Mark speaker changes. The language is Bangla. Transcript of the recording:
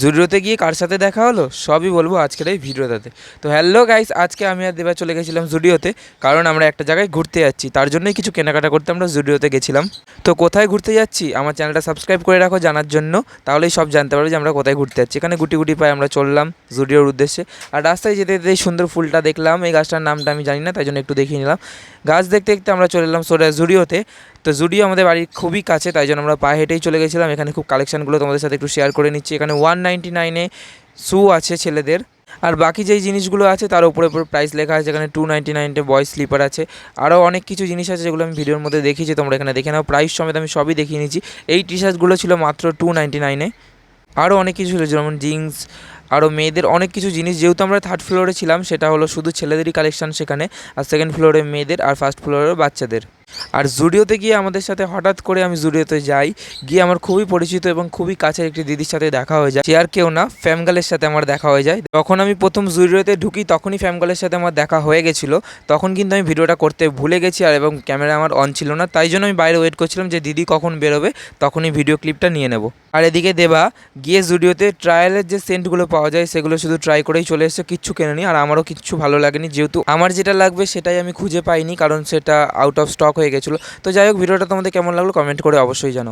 Speaker 1: জুডিওতে গিয়ে কার সাথে দেখা হলো সবই বলবো আজকের এই ভিডিওটাতে। তো হ্যালো গাইস, আজকে আমি আর দেবা চলে গেছিলাম জুডিওতে, কারণ আমরা একটা জায়গায় ঘুরতে যাচ্ছি। তার জন্যই কিছু কেনাকাটা করতে আমরা জুডিওতে গেছিলাম। তো কোথায় ঘুরতে যাচ্ছি আমার চ্যানেলটা সাবস্ক্রাইব করে রাখো জানার জন্য, তাহলেই সব জানতে পারবে যে আমরা কোথায় ঘুরতে যাচ্ছি। এখানে গুটি গুটি পায়ে আমরা চললাম জুডিওর উদ্দেশ্যে। আর রাস্তায় যেতে যেতে এই সুন্দর ফুলটা দেখলাম, এই গাছটার নামটা আমি জানি না, তাই জন্য একটু দেখিয়ে নিলাম। গাছ দেখতে দেখতে আমরা চলে এলাম জুডিওতে। তো জুডিও আমাদের বাড়ির খুবই কাছে, তাই জন্য আমরা পায়ে হেঁটেই চলে গেছিলাম। এখানে খুব কালেকশানগুলো তোমাদের সাথে একটু শেয়ার করে নিচ্ছি। এখানে 199-এ শ্যু আছে ছেলেদের, আর বাকি যেই জিনিসগুলো আছে তার উপরে প্রাইস লেখা আছে। এখানে 299-এ বয়েজ স্লিপার আছে, আরও অনেক কিছু জিনিস আছে যেগুলো আমি ভিডিওর মধ্যে দেখিয়েছি, তোমরা এখানে দেখে নাও। প্রাইস সমেত আমি সবই দেখিয়ে নিচ্ছি। এই টি শার্টগুলো ছিল মাত্র 299-এ। আরও অনেক কিছু ছিল যেমন জিন্স, আরও মেয়েদের অনেক কিছু জিনিস। যেহেতু আমরা থার্ড ফ্লোরে ছিলাম, সেটা হলো শুধু ছেলেদেরই কালেকশান সেখানে, আর সেকেন্ড ফ্লোরে মেয়েদের, আর ফার্স্ট ফ্লোরে বাচ্চাদের। আর জুডিওতে গিয়ে আমাদের সাথে হঠাৎ করে আমি জুডিওতে যাই, গিয়ে আমার খুবই পরিচিত এবং খুবই কাছের একটি দিদির সাথে দেখা হয়ে যায়। সে আর কেউ না, ফ্যামগালের সাথে আমার দেখা হয়ে যায়। যখন আমি প্রথম জুডিওতে ঢুকি তখনই ফ্যামগালের সাথে আমার দেখা হয়ে গেছিলো। তখন কিন্তু আমি ভিডিওটা করতে ভুলে গেছি, আর এবং ক্যামেরা আমার অন ছিল না, তাই জন্য আমি বাইরে ওয়েট করছিলাম যে দিদি কখন বেরোবে, তখনই ভিডিও ক্লিপটা নিয়ে নেব। আর এদিকে দেবা গিয়ে জুডিওতে ট্রায়ালের যে সেন্টগুলো পাওয়া যায় সেগুলো শুধু ট্রাই করেই চলে এসেছে, কিচ্ছু কেনেনি। আর আমারও কিচ্ছু ভালো লাগেনি, যেহেতু আমার যেটা লাগবে সেটাই আমি খুঁজে পাইনি, কারণ সেটা আউট অফ স্টক হয়ে গেছিলো। তো যাই হোক, ভিডিওটা তোমাদের কেমন লাগলো কমেন্ট করে অবশ্যই জানাও।